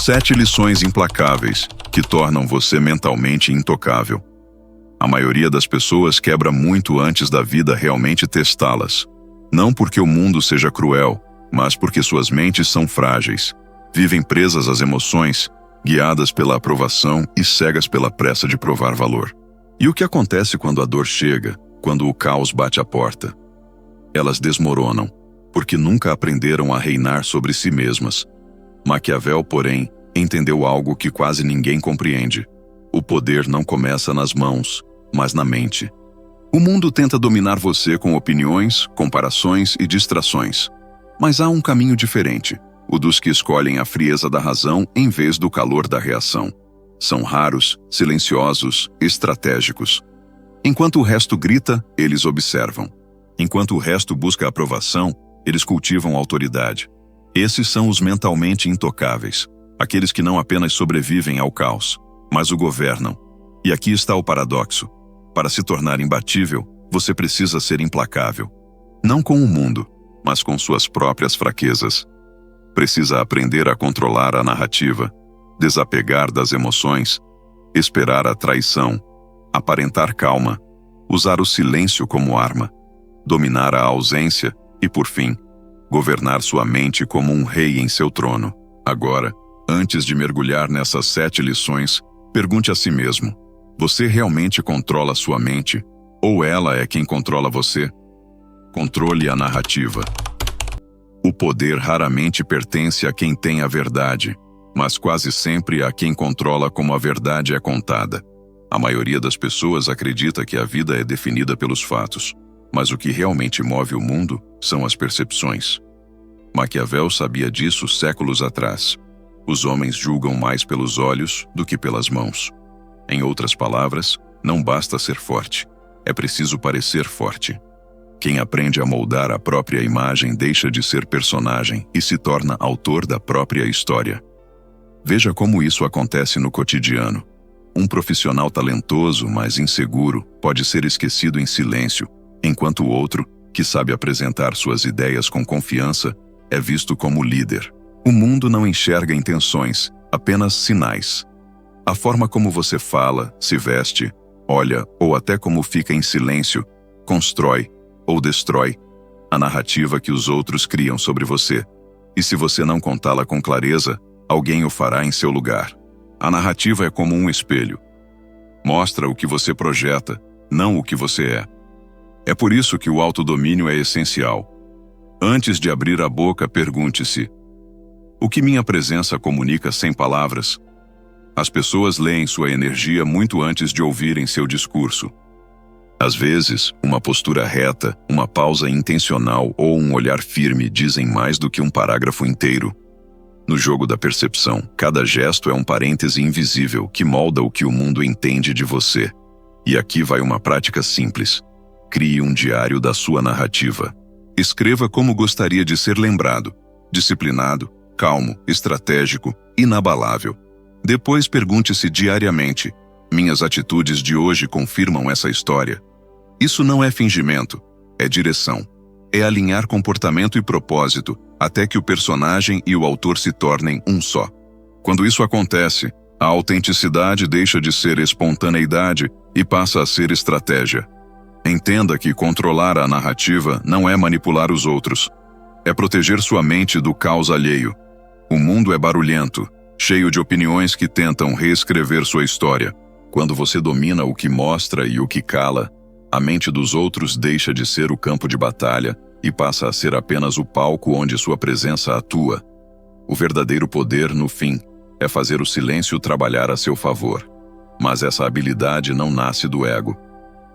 7 lições implacáveis que tornam você mentalmente intocável. A maioria das pessoas quebra muito antes da vida realmente testá-las. Não porque o mundo seja cruel, mas porque suas mentes são frágeis. Vivem presas às emoções, guiadas pela aprovação e cegas pela pressa de provar valor. E o que acontece quando a dor chega, quando o caos bate à porta? Elas desmoronam, porque nunca aprenderam a reinar sobre si mesmas. Maquiavel, porém, entendeu algo que quase ninguém compreende. O poder não começa nas mãos, mas na mente. O mundo tenta dominar você com opiniões, comparações e distrações. Mas há um caminho diferente, o dos que escolhem a frieza da razão em vez do calor da reação. São raros, silenciosos, estratégicos. Enquanto o resto grita, eles observam. Enquanto o resto busca aprovação, eles cultivam autoridade. Esses são os mentalmente intocáveis, aqueles que não apenas sobrevivem ao caos, mas o governam. E aqui está o paradoxo. Para se tornar imbatível, você precisa ser implacável. Não com o mundo, mas com suas próprias fraquezas. Precisa aprender a controlar a narrativa, desapegar das emoções, esperar a traição, aparentar calma, usar o silêncio como arma, dominar a ausência e, por fim, governar sua mente como um rei em seu trono. Agora, antes de mergulhar nessas 7 lições, pergunte a si mesmo: você realmente controla sua mente? Ou ela é quem controla você? Controle a narrativa. O poder raramente pertence a quem tem a verdade, mas quase sempre a quem controla como a verdade é contada. A maioria das pessoas acredita que a vida é definida pelos fatos, mas o que realmente move o mundo são as percepções. Maquiavel sabia disso séculos atrás. Os homens julgam mais pelos olhos do que pelas mãos. Em outras palavras, não basta ser forte, é preciso parecer forte. Quem aprende a moldar a própria imagem deixa de ser personagem e se torna autor da própria história. Veja como isso acontece no cotidiano. Um profissional talentoso, mas inseguro, pode ser esquecido em silêncio, enquanto o outro, que sabe apresentar suas ideias com confiança, é visto como líder. O mundo não enxerga intenções, apenas sinais. A forma como você fala, se veste, olha ou até como fica em silêncio, constrói ou destrói a narrativa que os outros criam sobre você. E se você não contá-la com clareza, alguém o fará em seu lugar. A narrativa é como um espelho. Mostra o que você projeta, não o que você é. É por isso que o autodomínio é essencial. Antes de abrir a boca, pergunte-se: o que minha presença comunica sem palavras? As pessoas leem sua energia muito antes de ouvirem seu discurso. Às vezes, uma postura reta, uma pausa intencional ou um olhar firme dizem mais do que um parágrafo inteiro. No jogo da percepção, cada gesto é um parêntese invisível que molda o que o mundo entende de você. E aqui vai uma prática simples. Crie um diário da sua narrativa. Escreva como gostaria de ser lembrado: disciplinado, calmo, estratégico, inabalável. Depois pergunte-se diariamente: minhas atitudes de hoje confirmam essa história? Isso não é fingimento, é direção. É alinhar comportamento e propósito até que o personagem e o autor se tornem um só. Quando isso acontece, a autenticidade deixa de ser espontaneidade e passa a ser estratégia. Entenda que controlar a narrativa não é manipular os outros. É proteger sua mente do caos alheio. O mundo é barulhento, cheio de opiniões que tentam reescrever sua história. Quando você domina o que mostra e o que cala, a mente dos outros deixa de ser o campo de batalha e passa a ser apenas o palco onde sua presença atua. O verdadeiro poder, no fim, é fazer o silêncio trabalhar a seu favor. Mas essa habilidade não nasce do ego.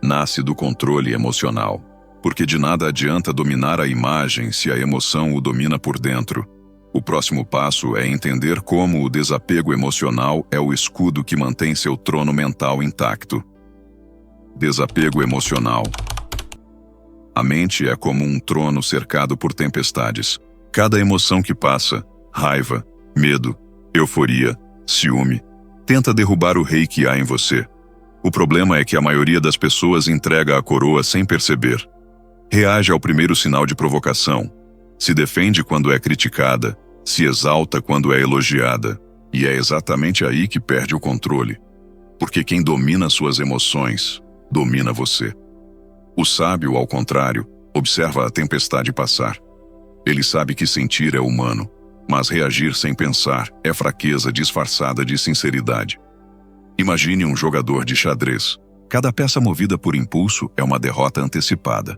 Nasce do controle emocional. Porque de nada adianta dominar a imagem se a emoção o domina por dentro. O próximo passo é entender como o desapego emocional é o escudo que mantém seu trono mental intacto. Desapego emocional. A mente é como um trono cercado por tempestades. Cada emoção que passa, raiva, medo, euforia, ciúme, tenta derrubar o rei que há em você. O problema é que a maioria das pessoas entrega a coroa sem perceber. Reage ao primeiro sinal de provocação. Se defende quando é criticada, se exalta quando é elogiada. E é exatamente aí que perde o controle. Porque quem domina suas emoções, domina você. O sábio, ao contrário, observa a tempestade passar. Ele sabe que sentir é humano, mas reagir sem pensar é fraqueza disfarçada de sinceridade. Imagine um jogador de xadrez. Cada peça movida por impulso é uma derrota antecipada.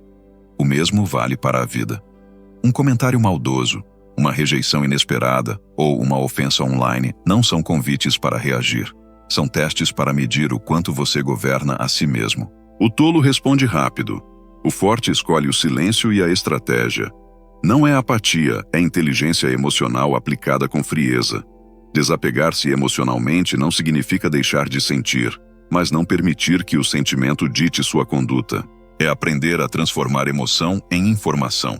O mesmo vale para a vida. Um comentário maldoso, uma rejeição inesperada ou uma ofensa online não são convites para reagir. São testes para medir o quanto você governa a si mesmo. O tolo responde rápido. O forte escolhe o silêncio e a estratégia. Não é apatia, é inteligência emocional aplicada com frieza. Desapegar-se emocionalmente não significa deixar de sentir, mas não permitir que o sentimento dite sua conduta. É aprender a transformar emoção em informação.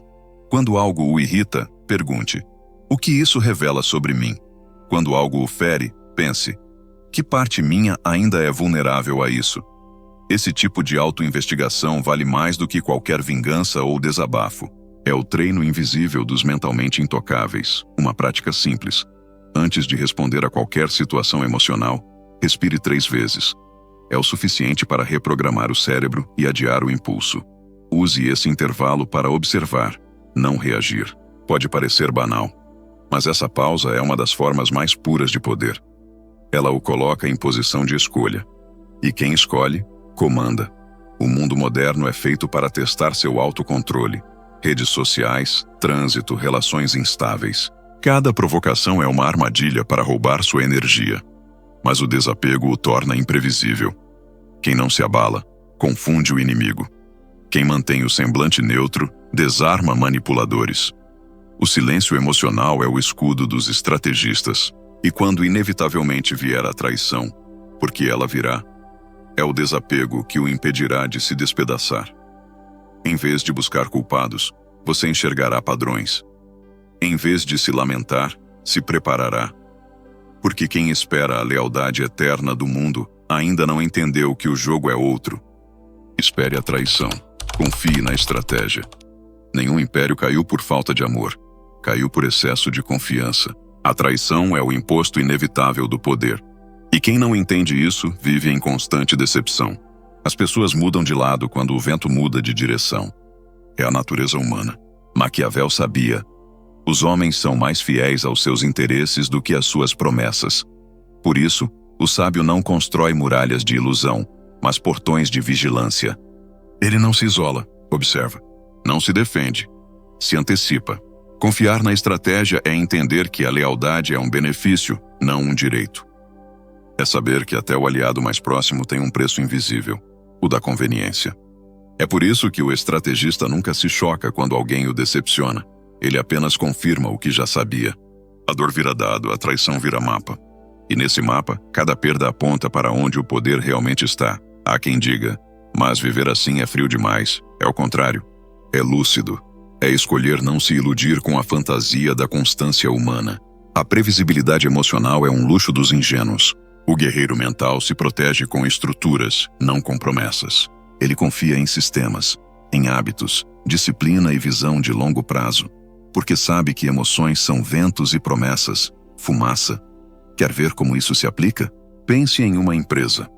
Quando algo o irrita, pergunte: o que isso revela sobre mim? Quando algo o fere, pense: que parte minha ainda é vulnerável a isso? Esse tipo de autoinvestigação vale mais do que qualquer vingança ou desabafo. É o treino invisível dos mentalmente intocáveis, uma prática simples. Antes de responder a qualquer situação emocional, respire 3 vezes. É o suficiente para reprogramar o cérebro e adiar o impulso. Use esse intervalo para observar, não reagir. Pode parecer banal, mas essa pausa é uma das formas mais puras de poder. Ela o coloca em posição de escolha. E quem escolhe, comanda. O mundo moderno é feito para testar seu autocontrole. Redes sociais, trânsito, relações instáveis. Cada provocação é uma armadilha para roubar sua energia. Mas o desapego o torna imprevisível. Quem não se abala, confunde o inimigo. Quem mantém o semblante neutro, desarma manipuladores. O silêncio emocional é o escudo dos estrategistas. E quando inevitavelmente vier a traição, porque ela virá, é o desapego que o impedirá de se despedaçar. Em vez de buscar culpados, você enxergará padrões. Em vez de se lamentar, se preparará. Porque quem espera a lealdade eterna do mundo ainda não entendeu que o jogo é outro. Espere a traição. Confie na estratégia. Nenhum império caiu por falta de amor. Caiu por excesso de confiança. A traição é o imposto inevitável do poder. E quem não entende isso, vive em constante decepção. As pessoas mudam de lado quando o vento muda de direção. É a natureza humana. Maquiavel sabia: os homens são mais fiéis aos seus interesses do que às suas promessas. Por isso, o sábio não constrói muralhas de ilusão, mas portões de vigilância. Ele não se isola, observa. Não se defende. Se antecipa. Confiar na estratégia é entender que a lealdade é um benefício, não um direito. É saber que até o aliado mais próximo tem um preço invisível, o da conveniência. É por isso que o estrategista nunca se choca quando alguém o decepciona. Ele apenas confirma o que já sabia. A dor vira dado, a traição vira mapa. E nesse mapa, cada perda aponta para onde o poder realmente está. Há quem diga: mas viver assim é frio demais. É o contrário. É lúcido. É escolher não se iludir com a fantasia da constância humana. A previsibilidade emocional é um luxo dos ingênuos. O guerreiro mental se protege com estruturas, não com promessas. Ele confia em sistemas, em hábitos, disciplina e visão de longo prazo. Porque sabe que emoções são ventos e promessas, fumaça. Quer ver como isso se aplica? Pense em uma empresa.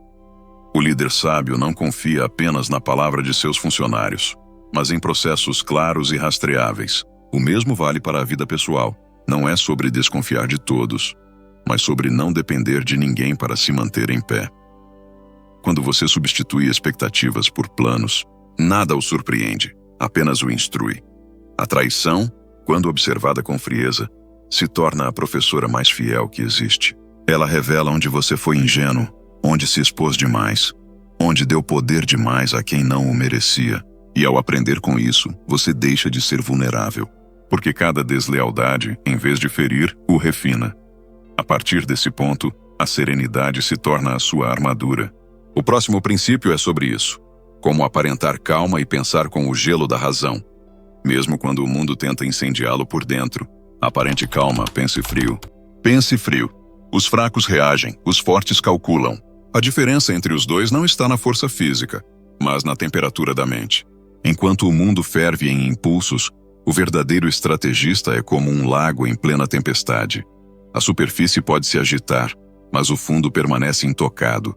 O líder sábio não confia apenas na palavra de seus funcionários, mas em processos claros e rastreáveis. O mesmo vale para a vida pessoal. Não é sobre desconfiar de todos, mas sobre não depender de ninguém para se manter em pé. Quando você substitui expectativas por planos, nada o surpreende, apenas o instrui. A traição, quando observada com frieza, se torna a professora mais fiel que existe. Ela revela onde você foi ingênuo, onde se expôs demais, onde deu poder demais a quem não o merecia. E ao aprender com isso, você deixa de ser vulnerável, porque cada deslealdade, em vez de ferir, o refina. A partir desse ponto, a serenidade se torna a sua armadura. O próximo princípio é sobre isso: como aparentar calma e pensar com o gelo da razão. Mesmo quando o mundo tenta incendiá-lo por dentro, aparente calma, pense frio. Pense frio. Os fracos reagem, os fortes calculam. A diferença entre os dois não está na força física, mas na temperatura da mente. Enquanto o mundo ferve em impulsos, o verdadeiro estrategista é como um lago em plena tempestade. A superfície pode se agitar, mas o fundo permanece intocado.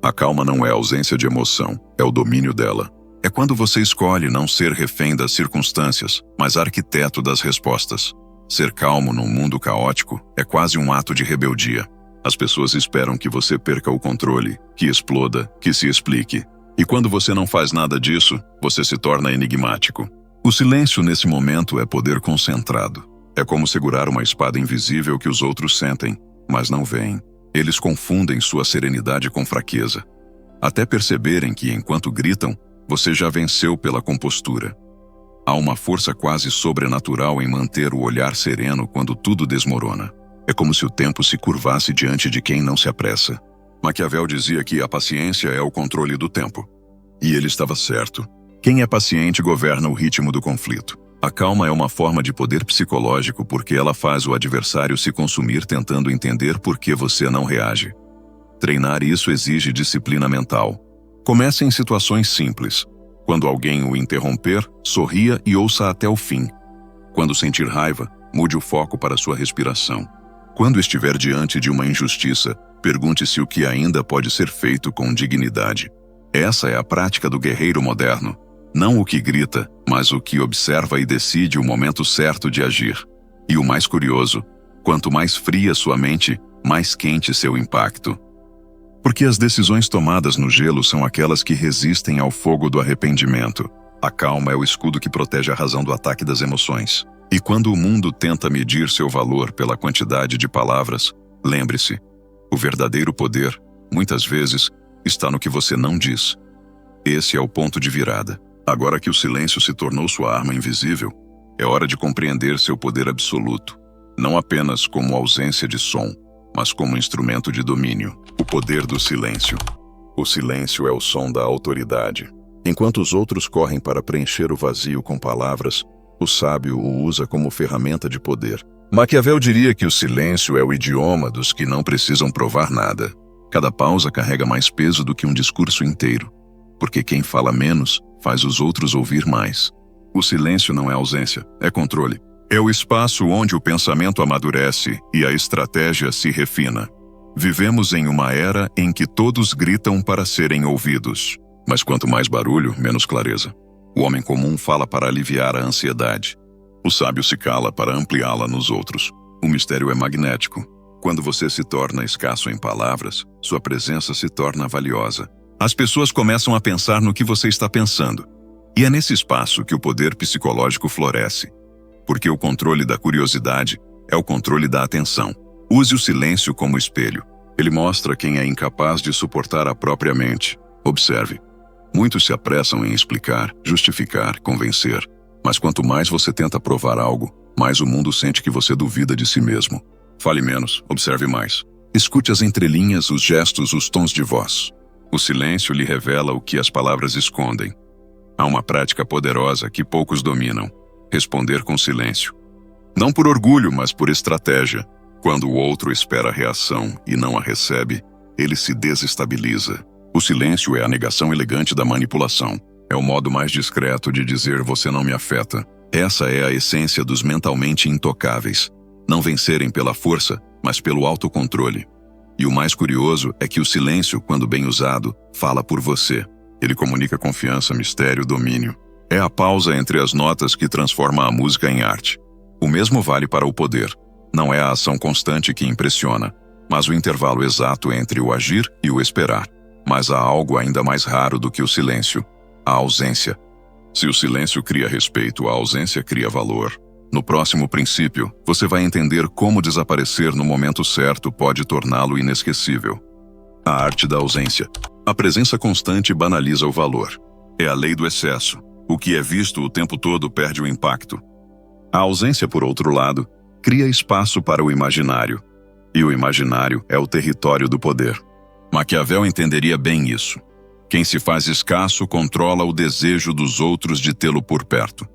A calma não é a ausência de emoção, é o domínio dela. É quando você escolhe não ser refém das circunstâncias, mas arquiteto das respostas. Ser calmo num mundo caótico é quase um ato de rebeldia. As pessoas esperam que você perca o controle, que exploda, que se explique. E quando você não faz nada disso, você se torna enigmático. O silêncio nesse momento é poder concentrado. É como segurar uma espada invisível que os outros sentem, mas não veem. Eles confundem sua serenidade com fraqueza, até perceberem que, enquanto gritam, você já venceu pela compostura. Há uma força quase sobrenatural em manter o olhar sereno quando tudo desmorona. É como se o tempo se curvasse diante de quem não se apressa. Maquiavel dizia que a paciência é o controle do tempo. E ele estava certo. Quem é paciente governa o ritmo do conflito. A calma é uma forma de poder psicológico porque ela faz o adversário se consumir tentando entender por que você não reage. Treinar isso exige disciplina mental. Comece em situações simples. Quando alguém o interromper, sorria e ouça até o fim. Quando sentir raiva, mude o foco para sua respiração. Quando estiver diante de uma injustiça, pergunte-se o que ainda pode ser feito com dignidade. Essa é a prática do guerreiro moderno. Não o que grita, mas o que observa e decide o momento certo de agir. E o mais curioso, quanto mais fria sua mente, mais quente seu impacto. Porque as decisões tomadas no gelo são aquelas que resistem ao fogo do arrependimento. A calma é o escudo que protege a razão do ataque das emoções. E quando o mundo tenta medir seu valor pela quantidade de palavras, lembre-se, o verdadeiro poder, muitas vezes, está no que você não diz. Esse é o ponto de virada. Agora que o silêncio se tornou sua arma invisível, é hora de compreender seu poder absoluto, não apenas como ausência de som, mas como instrumento de domínio. O poder do silêncio. O silêncio é o som da autoridade. Enquanto os outros correm para preencher o vazio com palavras, o sábio o usa como ferramenta de poder. Maquiavel diria que o silêncio é o idioma dos que não precisam provar nada. Cada pausa carrega mais peso do que um discurso inteiro, porque quem fala menos faz os outros ouvir mais. O silêncio não é ausência, é controle. É o espaço onde o pensamento amadurece e a estratégia se refina. Vivemos em uma era em que todos gritam para serem ouvidos. Mas quanto mais barulho, menos clareza. O homem comum fala para aliviar a ansiedade. O sábio se cala para ampliá-la nos outros. O mistério é magnético. Quando você se torna escasso em palavras, sua presença se torna valiosa. As pessoas começam a pensar no que você está pensando. E é nesse espaço que o poder psicológico floresce. Porque o controle da curiosidade é o controle da atenção. Use o silêncio como espelho. Ele mostra quem é incapaz de suportar a própria mente. Observe. Muitos se apressam em explicar, justificar, convencer. Mas quanto mais você tenta provar algo, mais o mundo sente que você duvida de si mesmo. Fale menos, observe mais. Escute as entrelinhas, os gestos, os tons de voz. O silêncio lhe revela o que as palavras escondem. Há uma prática poderosa que poucos dominam. Responder com silêncio. Não por orgulho, mas por estratégia. Quando o outro espera a reação e não a recebe, ele se desestabiliza. O silêncio é a negação elegante da manipulação. É o modo mais discreto de dizer você não me afeta. Essa é a essência dos mentalmente intocáveis. Não vencerem pela força, mas pelo autocontrole. E o mais curioso é que o silêncio, quando bem usado, fala por você. Ele comunica confiança, mistério, domínio. É a pausa entre as notas que transforma a música em arte. O mesmo vale para o poder. Não é a ação constante que impressiona, mas o intervalo exato entre o agir e o esperar. Mas há algo ainda mais raro do que o silêncio: a ausência. Se o silêncio cria respeito, a ausência cria valor. No próximo princípio, você vai entender como desaparecer no momento certo pode torná-lo inesquecível. A arte da ausência. A presença constante banaliza o valor. É a lei do excesso. O que é visto o tempo todo perde o impacto. A ausência, por outro lado, cria espaço para o imaginário. E o imaginário é o território do poder. Maquiavel entenderia bem isso. Quem se faz escasso controla o desejo dos outros de tê-lo por perto.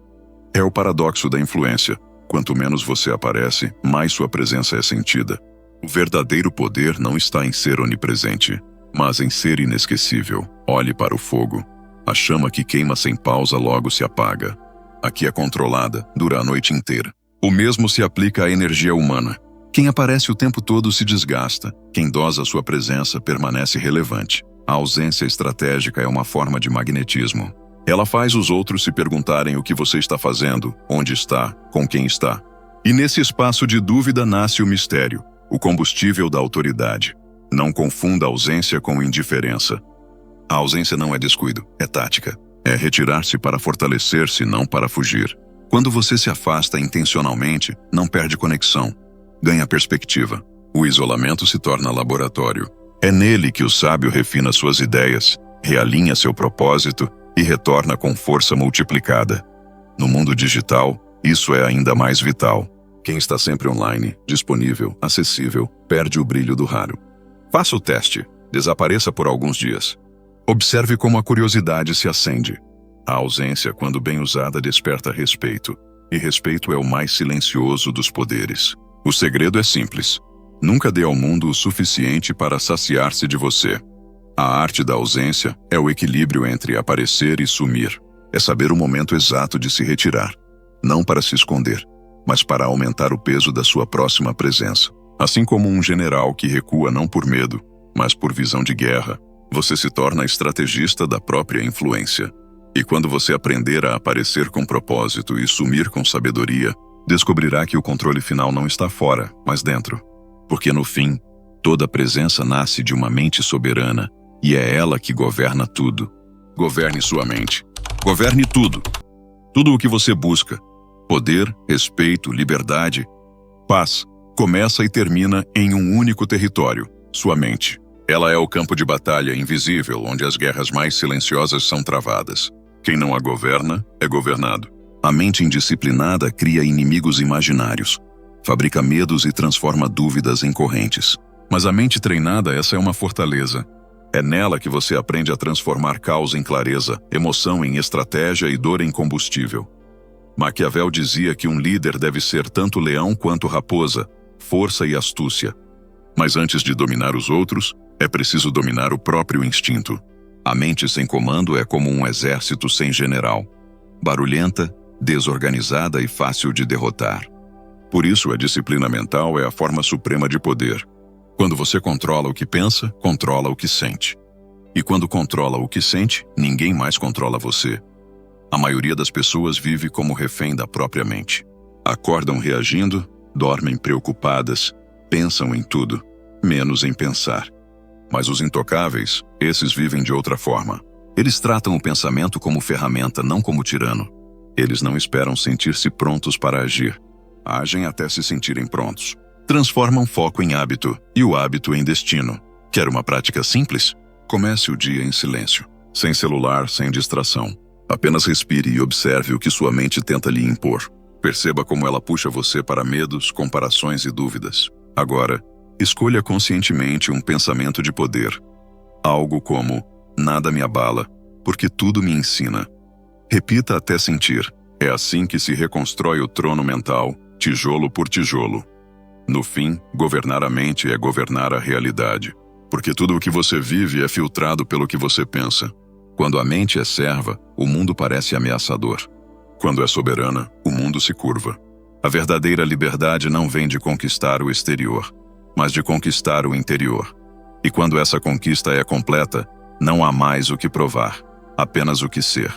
É o paradoxo da influência. Quanto menos você aparece, mais sua presença é sentida. O verdadeiro poder não está em ser onipresente, mas em ser inesquecível. Olhe para o fogo. A chama que queima sem pausa logo se apaga. A que é controlada dura a noite inteira. O mesmo se aplica à energia humana. Quem aparece o tempo todo se desgasta. Quem dosa sua presença permanece relevante. A ausência estratégica é uma forma de magnetismo. Ela faz os outros se perguntarem o que você está fazendo, onde está, com quem está. E nesse espaço de dúvida nasce o mistério, o combustível da autoridade. Não confunda ausência com indiferença. A ausência não é descuido, é tática. É retirar-se para fortalecer-se, não para fugir. Quando você se afasta intencionalmente, não perde conexão. Ganha perspectiva. O isolamento se torna laboratório. É nele que o sábio refina suas ideias, realinha seu propósito e retorna com força multiplicada. No mundo digital, isso é ainda mais vital. Quem está sempre online, disponível, acessível, perde o brilho do raro. Faça o teste. Desapareça por alguns dias. Observe como a curiosidade se acende. A ausência, quando bem usada, desperta respeito. E respeito é o mais silencioso dos poderes. O segredo é simples. Nunca dê ao mundo o suficiente para saciar-se de você. A arte da ausência é o equilíbrio entre aparecer e sumir. É saber o momento exato de se retirar. Não para se esconder, mas para aumentar o peso da sua próxima presença. Assim como um general que recua não por medo, mas por visão de guerra, você se torna estrategista da própria influência. E quando você aprender a aparecer com propósito e sumir com sabedoria, descobrirá que o controle final não está fora, mas dentro. Porque no fim, toda presença nasce de uma mente soberana, e é ela que governa tudo. Governe sua mente. Governe tudo. Tudo o que você busca. Poder, respeito, liberdade, paz, começa e termina em um único território, sua mente. Ela é o campo de batalha invisível onde as guerras mais silenciosas são travadas. Quem não a governa, é governado. A mente indisciplinada cria inimigos imaginários, fabrica medos e transforma dúvidas em correntes. Mas a mente treinada, essa é uma fortaleza. É nela que você aprende a transformar caos em clareza, emoção em estratégia e dor em combustível. Maquiavel dizia que um líder deve ser tanto leão quanto raposa, força e astúcia. Mas antes de dominar os outros, é preciso dominar o próprio instinto. A mente sem comando é como um exército sem general. Barulhenta, desorganizada e fácil de derrotar. Por isso, a disciplina mental é a forma suprema de poder. Quando você controla o que pensa, controla o que sente. E quando controla o que sente, ninguém mais controla você. A maioria das pessoas vive como refém da própria mente. Acordam reagindo, dormem preocupadas, pensam em tudo, menos em pensar. Mas os intocáveis, esses vivem de outra forma. Eles tratam o pensamento como ferramenta, não como tirano. Eles não esperam sentir-se prontos para agir. Agem até se sentirem prontos. Transformam foco em hábito e o hábito em destino. Quer uma prática simples? Comece o dia em silêncio, sem celular, sem distração. Apenas respire e observe o que sua mente tenta lhe impor. Perceba como ela puxa você para medos, comparações e dúvidas. Agora, escolha conscientemente um pensamento de poder. Algo como, nada me abala, porque tudo me ensina. Repita até sentir. É assim que se reconstrói o trono mental, tijolo por tijolo. No fim, governar a mente é governar a realidade. Porque tudo o que você vive é filtrado pelo que você pensa. Quando a mente é serva, o mundo parece ameaçador. Quando é soberana, o mundo se curva. A verdadeira liberdade não vem de conquistar o exterior, mas de conquistar o interior. E quando essa conquista é completa, não há mais o que provar, apenas o que ser.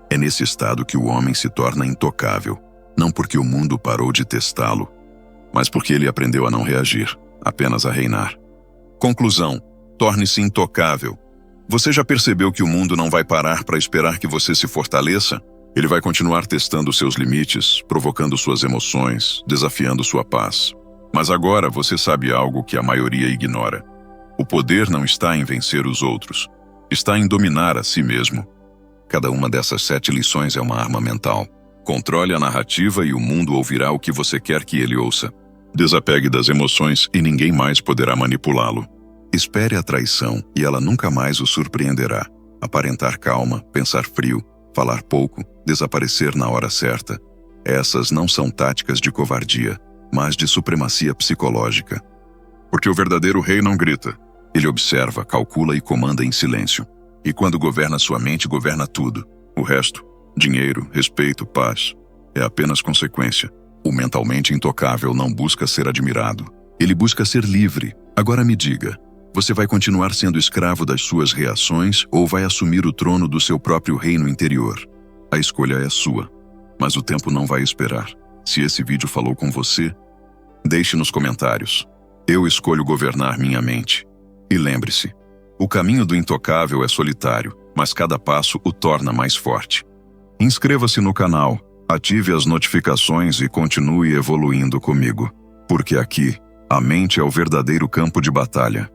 É nesse estado que o homem se torna intocável, não porque o mundo parou de testá-lo, mas porque ele aprendeu a não reagir, apenas a reinar. Conclusão: torne-se intocável. Você já percebeu que o mundo não vai parar para esperar que você se fortaleça? Ele vai continuar testando seus limites, provocando suas emoções, desafiando sua paz. Mas agora você sabe algo que a maioria ignora. O poder não está em vencer os outros, está em dominar a si mesmo. Cada uma dessas 7 lições é uma arma mental. Controle a narrativa e o mundo ouvirá o que você quer que ele ouça. Desapegue das emoções e ninguém mais poderá manipulá-lo. Espere a traição e ela nunca mais o surpreenderá. Aparentar calma, pensar frio, falar pouco, desaparecer na hora certa. Essas não são táticas de covardia, mas de supremacia psicológica. Porque o verdadeiro rei não grita. Ele observa, calcula e comanda em silêncio. E quando governa sua mente, governa tudo. O resto, dinheiro, respeito, paz, é apenas consequência. O mentalmente intocável não busca ser admirado. Ele busca ser livre. Agora me diga, você vai continuar sendo escravo das suas reações ou vai assumir o trono do seu próprio reino interior? A escolha é sua, mas o tempo não vai esperar. Se esse vídeo falou com você, deixe nos comentários. Eu escolho governar minha mente. E lembre-se, o caminho do intocável é solitário, mas cada passo o torna mais forte. Inscreva-se no canal, ative as notificações e continue evoluindo comigo. Porque aqui, a mente é o verdadeiro campo de batalha.